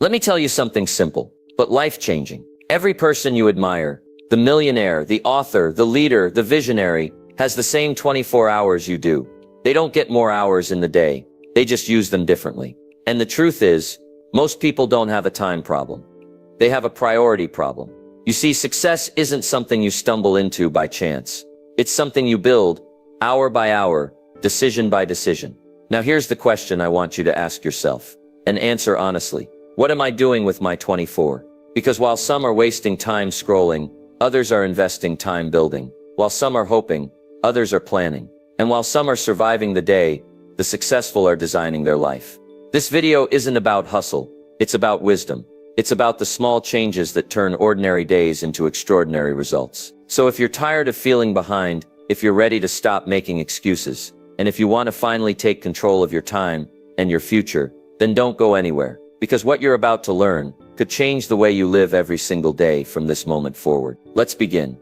Let me tell you something simple, but life-changing. Every person you admire, the millionaire, the author, the leader, the visionary, has the same 24 hours you do. They don't get more hours in the day. They just use them differently. And the truth is, most people don't have a time problem. They have a priority problem. You see, success isn't something you stumble into by chance. It's something you build, hour by hour, decision by decision. Now here's the question I want you to ask yourself, and answer honestly. What am I doing with my 24? Because while some are wasting time scrolling, others are investing time building. While some are hoping, others are planning. And while some are surviving the day, the successful are designing their life. This video isn't about hustle. It's about wisdom. It's about the small changes that turn ordinary days into extraordinary results. So if you're tired of feeling behind, if you're ready to stop making excuses, and if you want to finally take control of your time and your future, then don't go anywhere. Because what you're about to learn could change the way you live every single day from this moment forward. Let's begin.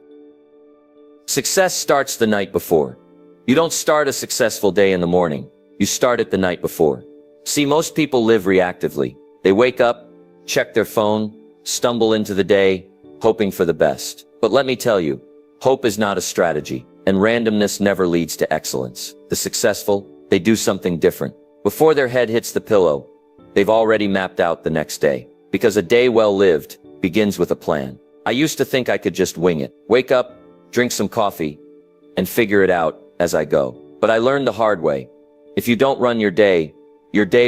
Success starts the night before. You don't start a successful day in the morning. You start it the night before. See, most people live reactively. They wake up, check their phone, stumble into the day, hoping for the best. But let me tell you, hope is not a strategy, and randomness never leads to excellence. The successful, they do something different. Before their head hits the pillow, they've already mapped out the next day. Because a day well lived begins with a plan. I used to think I could just wing it. Wake up, drink some coffee, and figure it out as I go. But I learned the hard way. If you don't run your day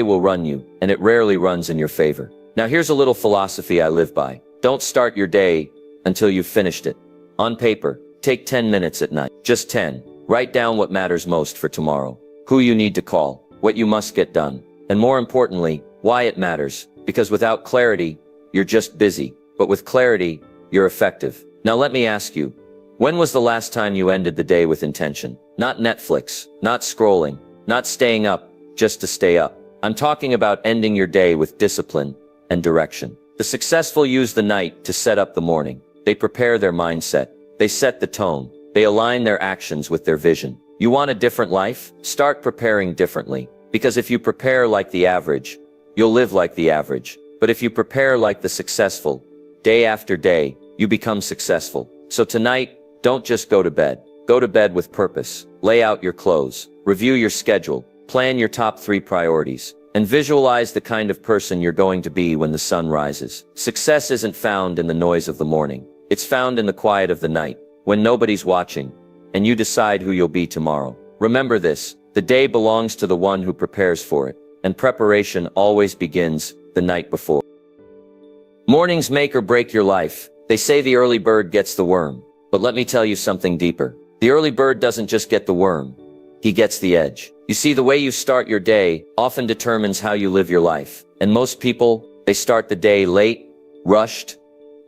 will run you, and it rarely runs in your favor. Now here's a little philosophy I live by. Don't start your day until you've finished it. On paper, take 10 minutes at night. Just 10. Write down what matters most for tomorrow. Who you need to call, what you must get done, and more importantly, why it matters. Because without clarity, you're just busy. But with clarity, you're effective. Now let me ask you, when was the last time you ended the day with intention? Not Netflix, not scrolling, not staying up just to stay up. I'm talking about ending your day with discipline and direction. The successful use the night to set up the morning. They prepare their mindset. They set the tone. They align their actions with their vision. You want a different life? Start preparing differently. Because if you prepare like the average, you'll live like the average. But if you prepare like the successful, day after day, you become successful. So tonight, don't just go to bed. Go to bed with purpose. Lay out your clothes. Review your schedule. Plan your top 3 priorities. And visualize the kind of person you're going to be when the sun rises. Success isn't found in the noise of the morning. It's found in the quiet of the night, when nobody's watching, and you decide who you'll be tomorrow. Remember this, the day belongs to the one who prepares for it, and preparation always begins the night before. Mornings make or break your life. They say the early bird gets the worm. But let me tell you something deeper. The early bird doesn't just get the worm. He gets the edge. You see, the way you start your day often determines how you live your life. And most people, they start the day late, rushed,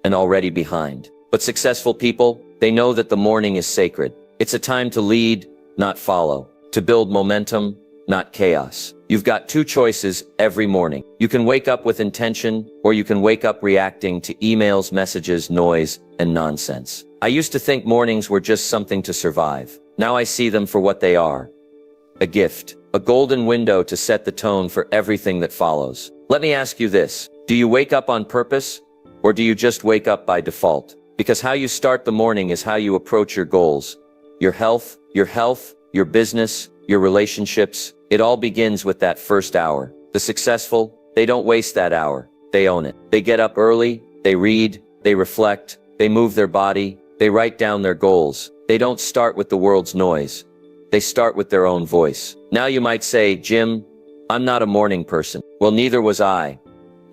and already behind. But successful people, they know that the morning is sacred. It's a time to lead, not follow. To build momentum, not chaos. You've got 2 choices every morning. You can wake up with intention, or you can wake up reacting to emails, messages, noise, and nonsense. I used to think mornings were just something to survive. Now I see them for what they are. A gift. A golden window to set the tone for everything that follows. Let me ask you this. Do you wake up on purpose? Or do you just wake up by default? Because how you start the morning is how you approach your goals. Your health, your business, your relationships. It all begins with that first hour. The successful, they don't waste that hour. They own it. They get up early, they read, they reflect, they move their body, they write down their goals. They don't start with the world's noise. They start with their own voice. Now you might say, Jim, I'm not a morning person. Well, neither was I.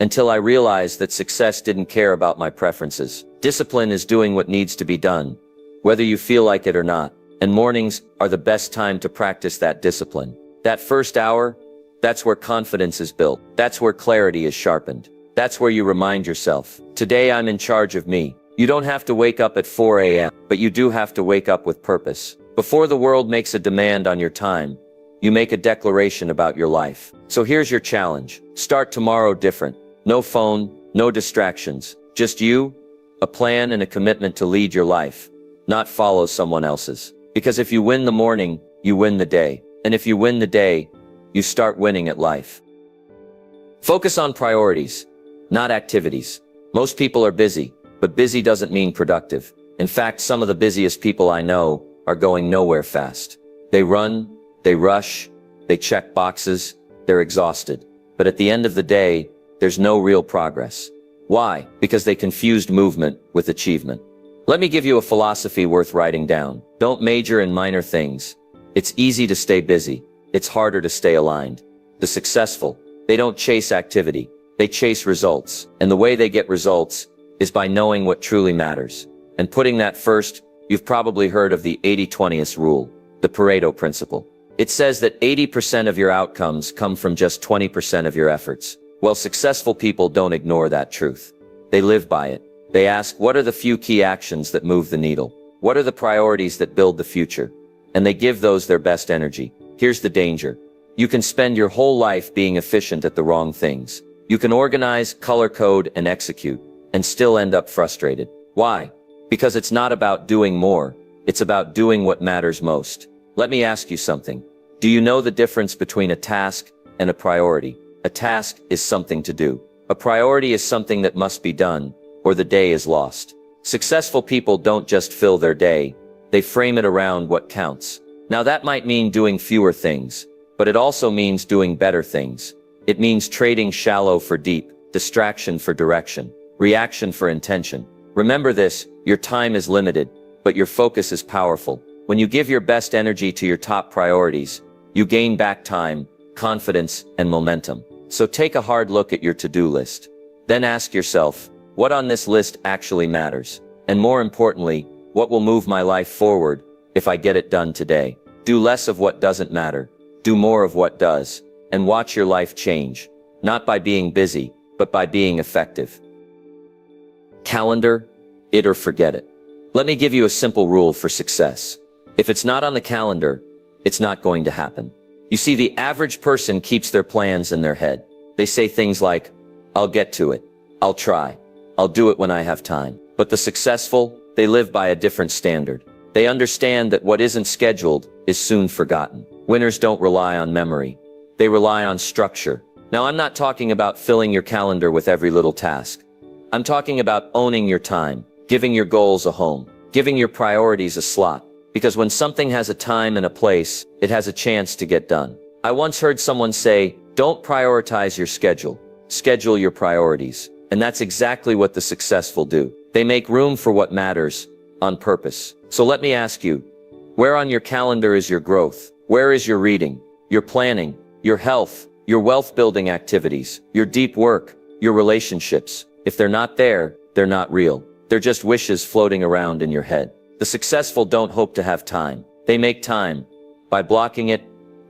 Until I realized that success didn't care about my preferences. Discipline is doing what needs to be done, whether you feel like it or not. And mornings are the best time to practice that discipline. That first hour, that's where confidence is built. That's where clarity is sharpened. That's where you remind yourself, today I'm in charge of me. You don't have to wake up at 4 a.m., but you do have to wake up with purpose. Before the world makes a demand on your time, you make a declaration about your life. So here's your challenge. Start tomorrow different. No phone, no distractions. Just you, a plan, and a commitment to lead your life, not follow someone else's. Because if you win the morning, you win the day. And if you win the day, you start winning at life. Focus on priorities. not activities. Most people are busy, but busy doesn't mean productive. In fact, some of the busiest people I know are going nowhere fast. They run, they rush, they check boxes, they're exhausted. But at the end of the day, there's no real progress. Why? Because they confused movement with achievement. Let me give you a philosophy worth writing down. Don't major in minor things. It's easy to stay busy. It's harder to stay aligned. The successful, they don't chase activity. They chase results. And the way they get results is by knowing what truly matters. And putting that first, you've probably heard of the 80-20 rule, the Pareto principle. It says that 80% of your outcomes come from just 20% of your efforts. Well, successful people don't ignore that truth. They live by it. They ask, what are the few key actions that move the needle? What are the priorities that build the future? And they give those their best energy. Here's the danger. You can spend your whole life being efficient at the wrong things. You can organize, color code, and execute, and still end up frustrated. Why? Because it's not about doing more. It's about doing what matters most. Let me ask you something. Do you know the difference between a task and a priority? A task is something to do. A priority is something that must be done, or the day is lost. Successful people don't just fill their day, they frame it around what counts. Now that might mean doing fewer things, but it also means doing better things. It means trading shallow for deep, distraction for direction, reaction for intention. Remember this, your time is limited, but your focus is powerful. When you give your best energy to your top priorities, you gain back time, confidence, and momentum. So take a hard look at your to-do list. Then ask yourself, what on this list actually matters? And more importantly, what will move my life forward if I get it done today? Do less of what doesn't matter. Do more of what does. And watch your life change. Not by being busy, but by being effective. Calendar, it or forget it. Let me give you a simple rule for success. If it's not on the calendar, it's not going to happen. You see, the average person keeps their plans in their head. They say things like, I'll get to it. I'll try. I'll do it when I have time. But the successful, they live by a different standard. They understand that what isn't scheduled is soon forgotten. Winners don't rely on memory. They rely on structure. Now, I'm not talking about filling your calendar with every little task. I'm talking about owning your time, giving your goals a home, giving your priorities a slot. Because when something has a time and a place, it has a chance to get done. I once heard someone say, don't prioritize your schedule. Schedule your priorities. And that's exactly what the successful do. They make room for what matters, on purpose. So let me ask you, where on your calendar is your growth? Where is your reading, your planning, your health, your wealth-building activities, your deep work, your relationships? If they're not there, they're not real. They're just wishes floating around in your head. The successful don't hope to have time. They make time by blocking it,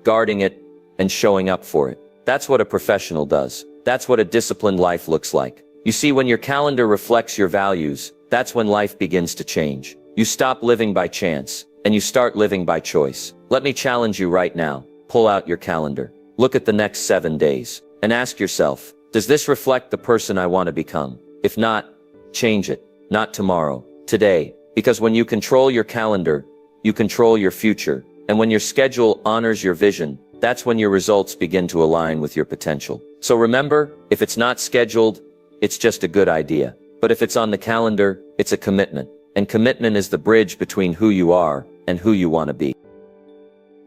guarding it, and showing up for it. That's what a professional does. That's what a disciplined life looks like. You see, when your calendar reflects your values, that's when life begins to change. You stop living by chance, and you start living by choice. Let me challenge you right now. Pull out your calendar. Look at the next 7 days, and ask yourself, does this reflect the person I want to become? If not, change it. Not tomorrow, today. Because when you control your calendar, you control your future. And when your schedule honors your vision, that's when your results begin to align with your potential. So remember, if it's not scheduled, it's just a good idea. But if it's on the calendar, it's a commitment. And commitment is the bridge between who you are and who you want to be.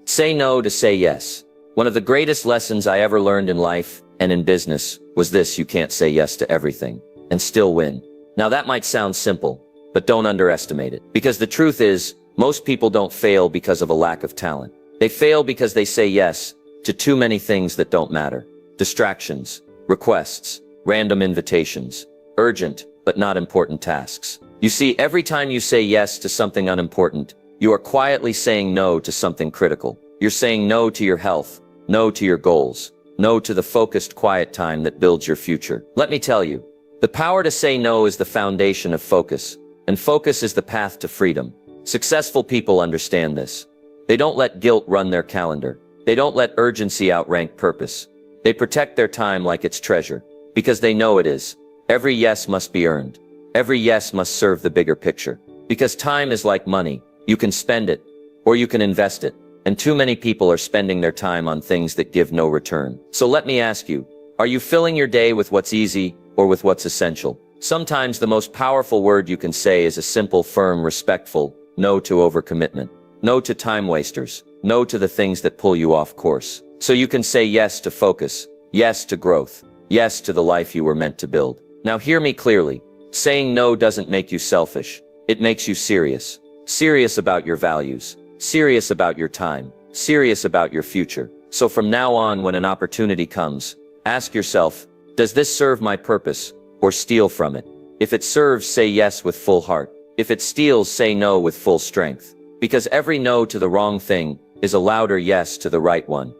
Say no to say yes. One of the greatest lessons I ever learned in life and in business was this: you can't say yes to everything and still win. Now that might sound simple, but don't underestimate it. Because the truth is, most people don't fail because of a lack of talent. They fail because they say yes to too many things that don't matter. Distractions, requests, random invitations, urgent but not important tasks. You see, every time you say yes to something unimportant, you are quietly saying no to something critical. You're saying no to your health, no to your goals, no to the focused, quiet time that builds your future. Let me tell you, the power to say no is the foundation of focus, and focus is the path to freedom. Successful people understand this. They don't let guilt run their calendar. They don't let urgency outrank purpose. They protect their time like it's treasure, because they know it is. Every yes must be earned. Every yes must serve the bigger picture. Because time is like money. You can spend it, or you can invest it. And too many people are spending their time on things that give no return. So let me ask you, are you filling your day with what's easy, or with what's essential. Sometimes the most powerful word you can say is a simple, firm, respectful no to overcommitment. No to time wasters. No to the things that pull you off course. So you can say yes to focus. Yes to growth. Yes to the life you were meant to build. Now hear me clearly. Saying no doesn't make you selfish. It makes you serious. Serious about your values. Serious about your time. Serious about your future. So from now on, when an opportunity comes, ask yourself, does this serve my purpose or steal from it? If it serves, say yes with full heart. If it steals, say no with full strength. Because every no to the wrong thing is a louder yes to the right one.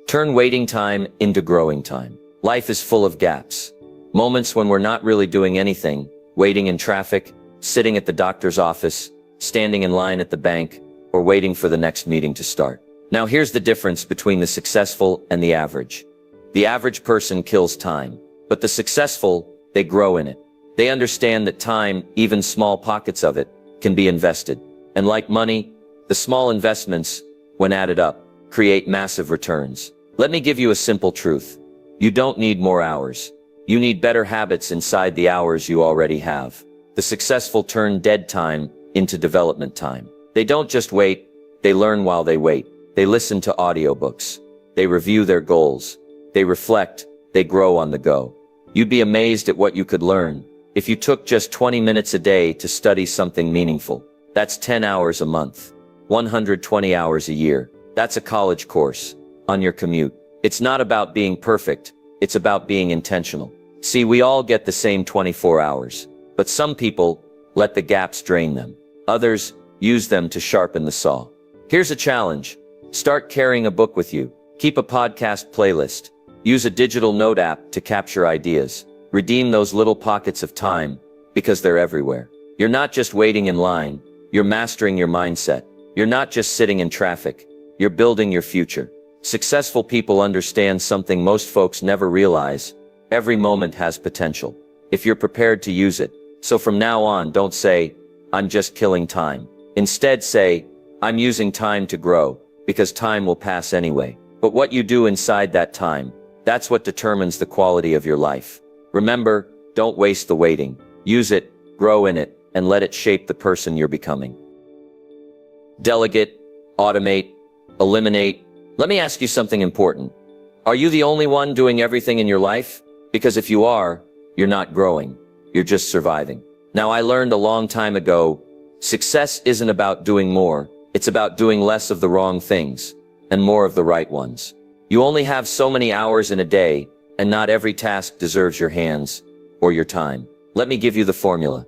Turn waiting time into growing time. Life is full of gaps. Moments when we're not really doing anything, waiting in traffic, sitting at the doctor's office, standing in line at the bank, or waiting for the next meeting to start. Now here's the difference between the successful and the average. The average person kills time, but the successful, they grow in it. They understand that time, even small pockets of it, can be invested. And like money, the small investments, when added up, create massive returns. Let me give you a simple truth. You don't need more hours. You need better habits inside the hours you already have. The successful turn dead time into development time. They don't just wait, they learn while they wait. They listen to audiobooks. They review their goals. They reflect, they grow on the go. You'd be amazed at what you could learn if you took just 20 minutes a day to study something meaningful. That's 10 hours a month, 120 hours a year. That's a college course on your commute. It's not about being perfect. It's about being intentional. See, we all get the same 24 hours, but some people let the gaps drain them. Others use them to sharpen the saw. Here's a challenge. Start carrying a book with you. Keep a podcast playlist. Use a digital note app to capture ideas. Redeem those little pockets of time because they're everywhere. You're not just waiting in line. You're mastering your mindset. You're not just sitting in traffic. You're building your future. Successful people understand something most folks never realize. Every moment has potential, if you're prepared to use it. So from now on, don't say, I'm just killing time. Instead say, I'm using time to grow, because time will pass anyway. But what you do inside that time, that's what determines the quality of your life. Remember, don't waste the waiting. Use it, grow in it, and let it shape the person you're becoming. Delegate, automate, eliminate. Let me ask you something important. Are you the only one doing everything in your life? Because if you are, you're not growing. You're just surviving. Now, I learned a long time ago, success isn't about doing more. It's about doing less of the wrong things and more of the right ones. You only have so many hours in a day, and not every task deserves your hands or your time. Let me give you the formula.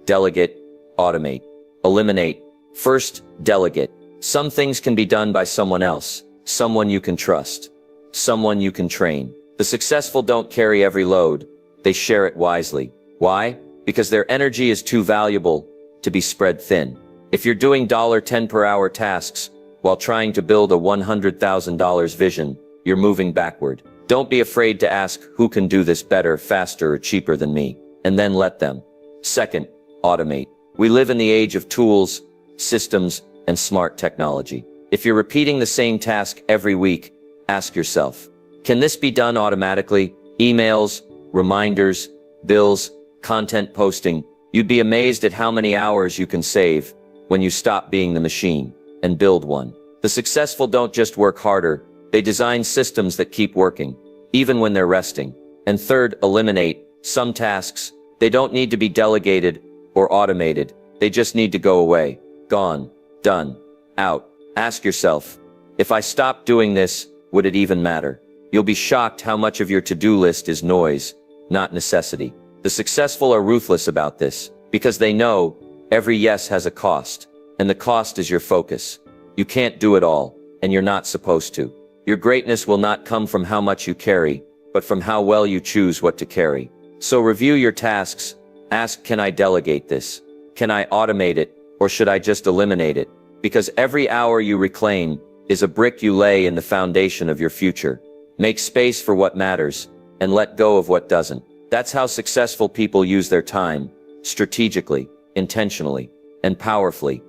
Delegate, automate, eliminate. First, delegate. Some things can be done by someone else, someone you can trust, someone you can train. The successful don't carry every load. They share it wisely. Why? Because their energy is too valuable to be spread thin. If you're doing $10 per hour tasks while trying to build a $100,000 vision, you're moving backward. Don't be afraid to ask who can do this better, faster, or cheaper than me, and then let them. Second, automate. We live in the age of tools, systems, and smart technology. If you're repeating the same task every week, ask yourself, can this be done automatically? Emails, reminders, bills, content posting. You'd be amazed at how many hours you can save when you stop being the machine and build one. The successful don't just work harder, they design systems that keep working, even when they're resting. And third, eliminate. Some tasks, they don't need to be delegated or automated. They just need to go away. Gone. Done. Out. Ask yourself, if I stopped doing this, would it even matter? You'll be shocked how much of your to-do list is noise, not necessity. The successful are ruthless about this, because they know every yes has a cost, and the cost is your focus. You can't do it all, and you're not supposed to. Your greatness will not come from how much you carry, but from how well you choose what to carry. So review your tasks. Ask, can I delegate this? Can I automate it, or should I just eliminate it? Because every hour you reclaim is a brick you lay in the foundation of your future. Make space for what matters, and let go of what doesn't. That's how successful people use their time, strategically, intentionally, and powerfully.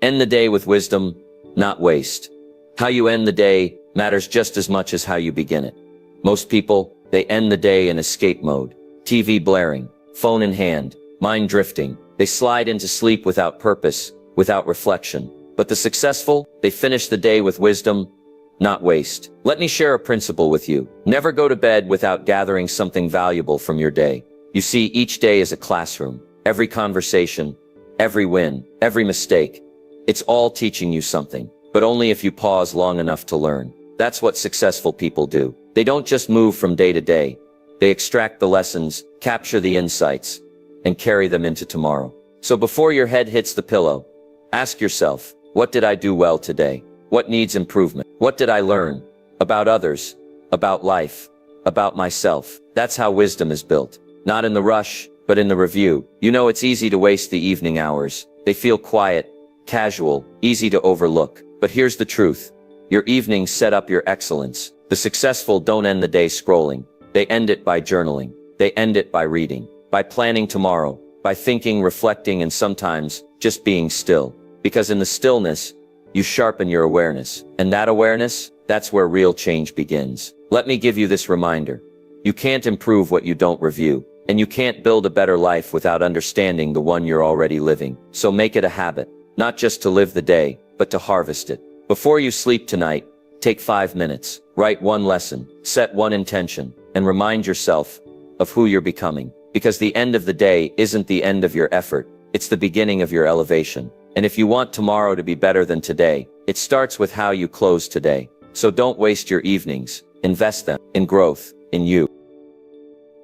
End the day with wisdom, not waste. How you end the day matters just as much as how you begin it. Most people, They end the day in escape mode. TV blaring, phone in hand, mind drifting. They slide into sleep without purpose, without reflection. But the successful, they finish the day with wisdom, not waste. Let me share a principle with you. Never go to bed without gathering something valuable from your day. You see, each day is a classroom. Every conversation, every win, every mistake. It's all teaching you something, but only if you pause long enough to learn. That's what successful people do. They don't just move from day to day. They extract the lessons, capture the insights, and carry them into tomorrow. So before your head hits the pillow, ask yourself, what did I do well today? What needs improvement? What did I learn? About others, about life, about myself. That's how wisdom is built. Not in the rush, but in the review. You know, it's easy to waste the evening hours. They feel quiet, casual, easy to overlook. But here's the truth. Your evenings set up your excellence. The successful don't end the day scrolling. They end it by journaling. They end it by reading, by planning tomorrow, by thinking, reflecting, and sometimes just being still. Because in the stillness, you sharpen your awareness. And that awareness, that's where real change begins. Let me give you this reminder. You can't improve what you don't review. And you can't build a better life without understanding the one you're already living. So make it a habit, not just to live the day, but to harvest it. Before you sleep tonight, take 5 minutes, write one lesson, set one intention, and remind yourself of who you're becoming. Because the end of the day isn't the end of your effort, it's the beginning of your elevation. And if you want tomorrow to be better than today, it starts with how you close today. So don't waste your evenings, invest them in growth, in you.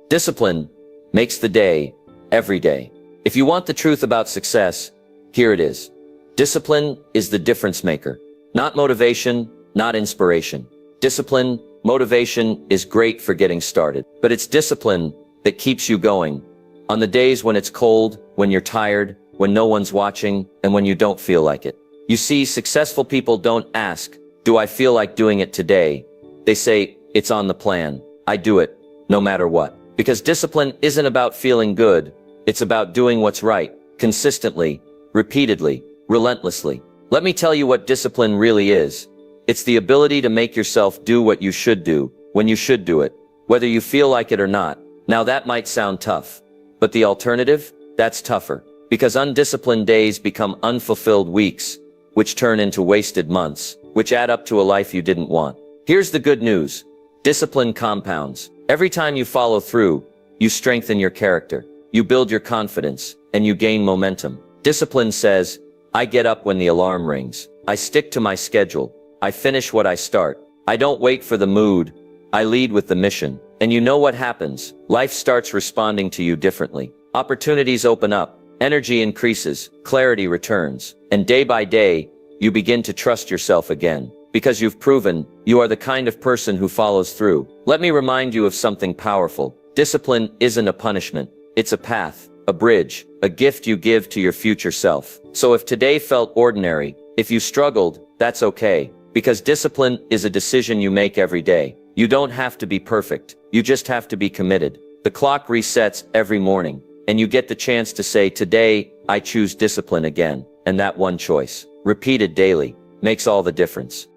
Discipline makes the day, every day. If you want the truth about success, here it is. Discipline is the difference maker. Not motivation, not inspiration. Discipline, motivation is great for getting started, but it's discipline that keeps you going. On the days when it's cold, when you're tired, when no one's watching, and when you don't feel like it. You see, successful people don't ask, do I feel like doing it today? They say, it's on the plan. I do it, no matter what. Because discipline isn't about feeling good. It's about doing what's right, consistently, repeatedly, relentlessly. Let me tell you what discipline really is. It's the ability to make yourself do what you should do, when you should do it, whether you feel like it or not. Now that might sound tough, but the alternative? That's tougher. Because undisciplined days become unfulfilled weeks, which turn into wasted months, which add up to a life you didn't want. Here's the good news. Discipline compounds. Every time you follow through, you strengthen your character, you build your confidence, and you gain momentum. Discipline says, I get up when the alarm rings. I stick to my schedule. I finish what I start. I don't wait for the mood. I lead with the mission. And you know what happens? Life starts responding to you differently. Opportunities open up. Energy increases, clarity returns, and day by day, you begin to trust yourself again. Because you've proven you are the kind of person who follows through. Let me remind you of something powerful. Discipline isn't a punishment. It's a path, a bridge, a gift you give to your future self. So if today felt ordinary, if you struggled, that's okay. Because discipline is a decision you make every day. You don't have to be perfect. You just have to be committed. The clock resets every morning. And you get the chance to say, today, I choose discipline again. And that one choice, repeated daily, makes all the difference.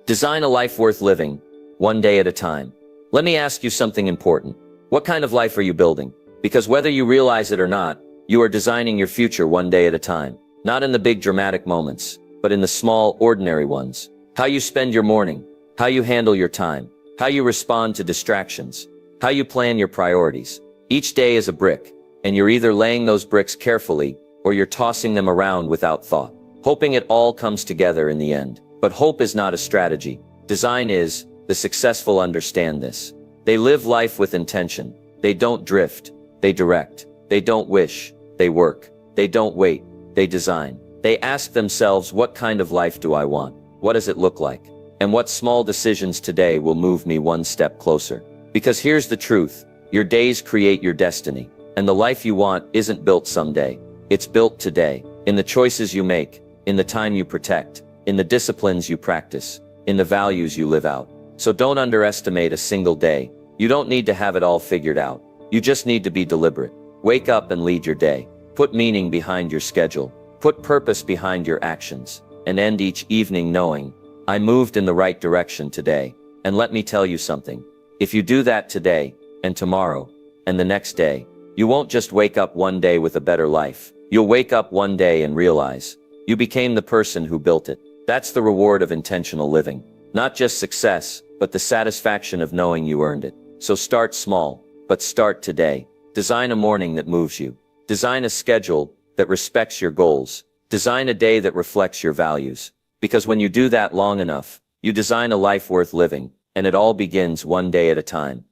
Design a life worth living, one day at a time. Let me ask you something important. What kind of life are you building? Because whether you realize it or not, you are designing your future one day at a time. Not in the big dramatic moments, but in the small, ordinary ones. How you spend your morning, how you handle your time, how you respond to distractions, how you plan your priorities. Each day is a brick, and you're either laying those bricks carefully, or you're tossing them around without thought, hoping it all comes together in the end. But hope is not a strategy. Design is. The successful understand this. They live life with intention. They don't drift. They direct. They don't wish. They work. They don't wait. They design. They ask themselves, what kind of life do I want? What does it look like? And what small decisions today will move me one step closer? Because here's the truth. Your days create your destiny, and the life you want isn't built someday. It's built today, in the choices you make, in the time you protect, in the disciplines you practice, in the values you live out. So don't underestimate a single day. You don't need to have it all figured out. You just need to be deliberate. Wake up and lead your day. Put meaning behind your schedule. Put purpose behind your actions. And end each evening knowing, I moved in the right direction today. And let me tell you something. If you do that today, and tomorrow, and the next day, you won't just wake up one day with a better life. You'll wake up one day and realize you became the person who built it. That's the reward of intentional living. Not just success, but the satisfaction of knowing you earned it. So start small, but start today. Design a morning that moves you. Design a schedule that respects your goals. Design a day that reflects your values. Because when you do that long enough, you design a life worth living, and it all begins one day at a time.